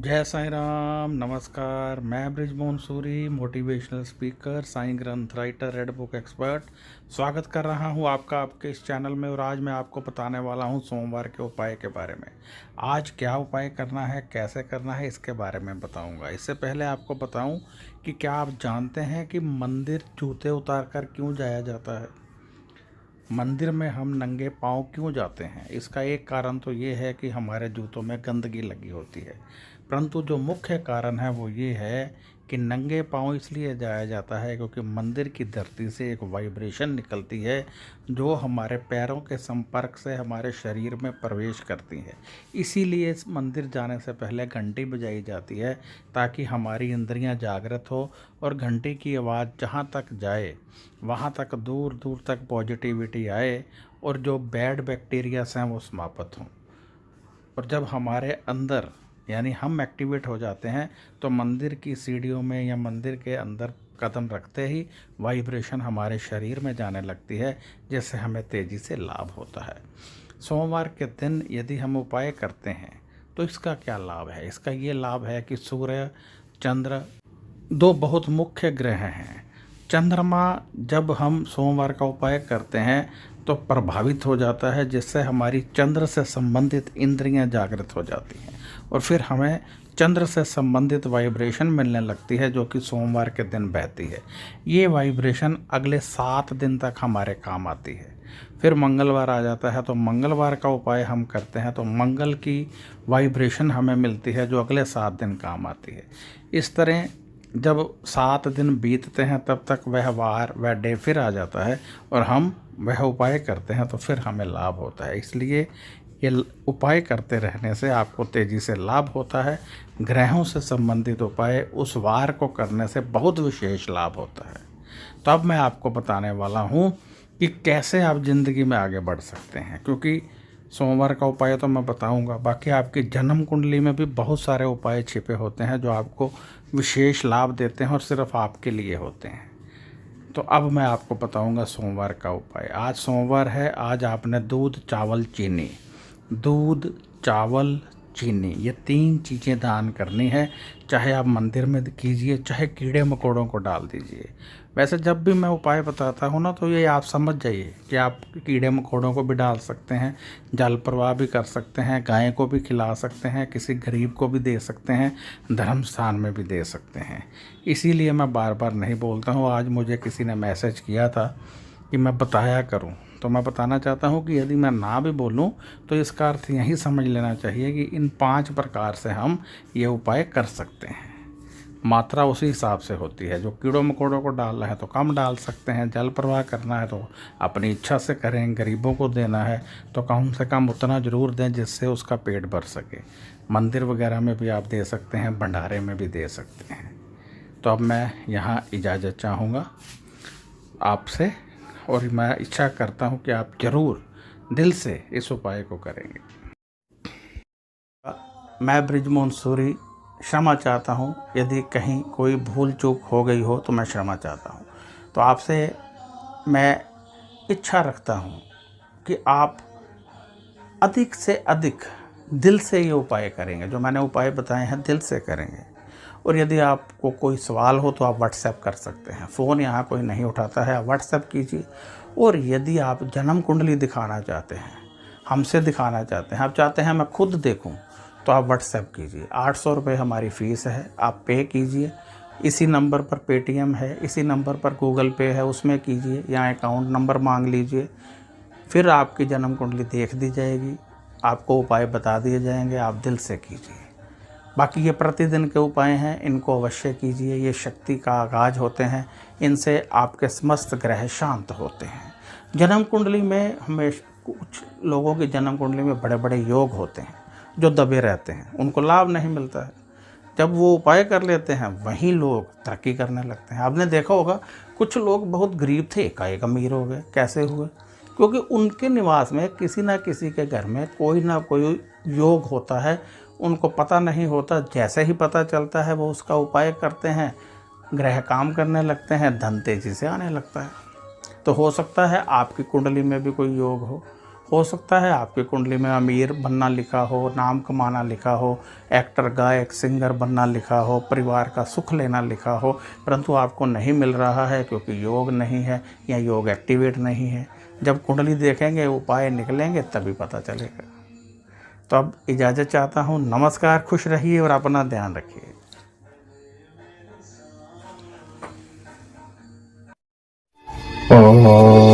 जय साईं राम। नमस्कार। मैं बृजमोहन सूरी, मोटिवेशनल स्पीकर, साईं ग्रंथ राइटर, रेड बुक एक्सपर्ट, स्वागत कर रहा हूं आपका आपके इस चैनल में। और आज मैं आपको बताने वाला हूं सोमवार के उपाय के बारे में। आज क्या उपाय करना है, कैसे करना है, इसके बारे में बताऊंगा। इससे पहले आपको बताऊं कि क्या आप जानते हैं कि मंदिर जूते उतार कर क्यों जाया जाता है? मंदिर में हम नंगे पाँव क्यों जाते हैं? इसका एक कारण तो ये है कि हमारे जूतों में गंदगी लगी होती है, परंतु जो मुख्य कारण है वो ये है कि नंगे पाँव इसलिए जाया जाता है क्योंकि मंदिर की धरती से एक वाइब्रेशन निकलती है जो हमारे पैरों के संपर्क से हमारे शरीर में प्रवेश करती है। इसीलिए इस मंदिर जाने से पहले घंटी बजाई जाती है ताकि हमारी इंद्रियां जागृत हो और घंटी की आवाज़ जहाँ तक जाए वहाँ तक दूर दूर तक पॉजिटिविटी आए और जो बैड बैक्टीरियास हैं वो समाप्त हों। और जब हमारे अंदर यानी हम एक्टिवेट हो जाते हैं तो मंदिर की सीढ़ियों में या मंदिर के अंदर कदम रखते ही वाइब्रेशन हमारे शरीर में जाने लगती है, जिससे हमें तेज़ी से लाभ होता है। सोमवार के दिन यदि हम उपाय करते हैं तो इसका क्या लाभ है? इसका ये लाभ है कि सूर्य, चंद्र दो बहुत मुख्य ग्रह हैं। चंद्रमा जब हम सोमवार का उपाय करते हैं तो प्रभावित हो जाता है, जिससे हमारी चंद्र से संबंधित इंद्रियां जागृत हो जाती हैं और फिर हमें चंद्र से संबंधित वाइब्रेशन मिलने लगती है जो कि सोमवार के दिन बहती है। ये वाइब्रेशन अगले 7 दिन तक हमारे काम आती है। फिर मंगलवार आ जाता है तो मंगलवार का उपाय हम करते हैं तो मंगल की वाइब्रेशन हमें मिलती है जो अगले 7 दिन काम आती है। इस तरह जब 7 दिन बीतते हैं तब तक वह डे फिर आ जाता है और हम वह उपाय करते हैं तो फिर हमें लाभ होता है। इसलिए ये उपाय करते रहने से आपको तेज़ी से लाभ होता है। ग्रहों से संबंधित उपाय उस वार को करने से बहुत विशेष लाभ होता है। तो अब मैं आपको बताने वाला हूँ कि कैसे आप ज़िंदगी में आगे बढ़ सकते हैं, क्योंकि सोमवार का उपाय तो मैं बताऊंगा, बाकी आपकी जन्म कुंडली में भी बहुत सारे उपाय छिपे होते हैं जो आपको विशेष लाभ देते हैं और सिर्फ आपके लिए होते हैं। तो अब मैं आपको बताऊंगा सोमवार का उपाय। आज सोमवार है। आज आपने दूध, चावल, चीनी, दूध, चावल, चीनी, ये 3 चीज़ें दान करनी है। चाहे आप मंदिर में कीजिए, चाहे कीड़े मकोड़ों को डाल दीजिए। वैसे जब भी मैं उपाय बताता हूँ ना तो ये आप समझ जाइए कि आप कीड़े मकोड़ों को भी डाल सकते हैं, जल प्रवाह भी कर सकते हैं, गाय को भी खिला सकते हैं, किसी गरीब को भी दे सकते हैं, धर्म स्थान में भी दे सकते हैं। इसीलिए मैं बार बार नहीं बोलता हूँ। आज मुझे किसी ने मैसेज किया था कि मैं बताया करूँ, तो मैं बताना चाहता हूँ कि यदि मैं ना भी बोलूँ तो इसका अर्थ यही समझ लेना चाहिए कि इन 5 प्रकार से हम ये उपाय कर सकते हैं। मात्रा उसी हिसाब से होती है। जो कीड़ों मकोड़ों को डालना है तो कम डाल सकते हैं, जल प्रवाह करना है तो अपनी इच्छा से करें, गरीबों को देना है तो कम से कम उतना ज़रूर दें जिससे उसका पेट भर सके। मंदिर वगैरह में भी आप दे सकते हैं, भंडारे में भी दे सकते हैं। तो अब मैं यहाँ इजाज़त चाहूँगा आपसे और मैं इच्छा करता हूँ कि आप ज़रूर दिल से इस उपाय को करेंगे। मैं बृजमोहन सूरी क्षमा चाहता हूँ यदि कहीं कोई भूल चूक हो गई हो तो मैं क्षमा चाहता हूँ। तो आपसे मैं इच्छा रखता हूँ कि आप अधिक से अधिक दिल से ये उपाय करेंगे। जो मैंने उपाय बताए हैं दिल से करेंगे। और यदि आपको कोई सवाल हो तो आप व्हाट्सएप कर सकते हैं। फ़ोन यहाँ कोई नहीं उठाता है, आप व्हाट्सएप कीजिए। और यदि आप जन्म कुंडली दिखाना चाहते हैं, हमसे दिखाना चाहते हैं, आप चाहते हैं मैं खुद देखूं, तो आप व्हाट्सएप कीजिए। 800 रुपये हमारी फ़ीस है, आप पे कीजिए। इसी नंबर पर पेटीएम है, इसी नंबर पर गूगल पे है, उसमें कीजिए या अकाउंट नंबर मांग लीजिए। फिर आपकी जन्म कुंडली देख दी जाएगी, आपको उपाय बता दिए जाएंगे, आप दिल से कीजिए। बाकी ये प्रतिदिन के उपाय हैं, इनको अवश्य कीजिए। ये शक्ति का आगाज होते हैं, इनसे आपके समस्त ग्रह शांत होते हैं। जन्म कुंडली में हमेशा कुछ लोगों की जन्म कुंडली में बड़े बड़े योग होते हैं जो दबे रहते हैं, उनको लाभ नहीं मिलता है। जब वो उपाय कर लेते हैं वहीं लोग तरक्की करने लगते हैं। आपने देखा होगा कुछ लोग बहुत गरीब थे, एकाएक अमीर हो गए। कैसे हुए? क्योंकि उनके निवास में किसी ना किसी के घर में कोई ना कोई योग होता है, उनको पता नहीं होता। जैसे ही पता चलता है वो उसका उपाय करते हैं, ग्रह काम करने लगते हैं, धन तेजी से आने लगता है। तो हो सकता है आपकी कुंडली में भी कोई योग हो सकता है आपकी कुंडली में अमीर बनना लिखा हो, नाम कमाना लिखा हो, एक्टर, गायक, सिंगर बनना लिखा हो, परिवार का सुख लेना लिखा हो, परंतु आपको नहीं मिल रहा है क्योंकि योग नहीं है या योग एक्टिवेट नहीं है। जब कुंडली देखेंगे, उपाय निकलेंगे, तभी पता चलेगा। तो अब इजाज़त चाहता हूँ। नमस्कार, खुश रहिए और अपना ध्यान रखिए। ओम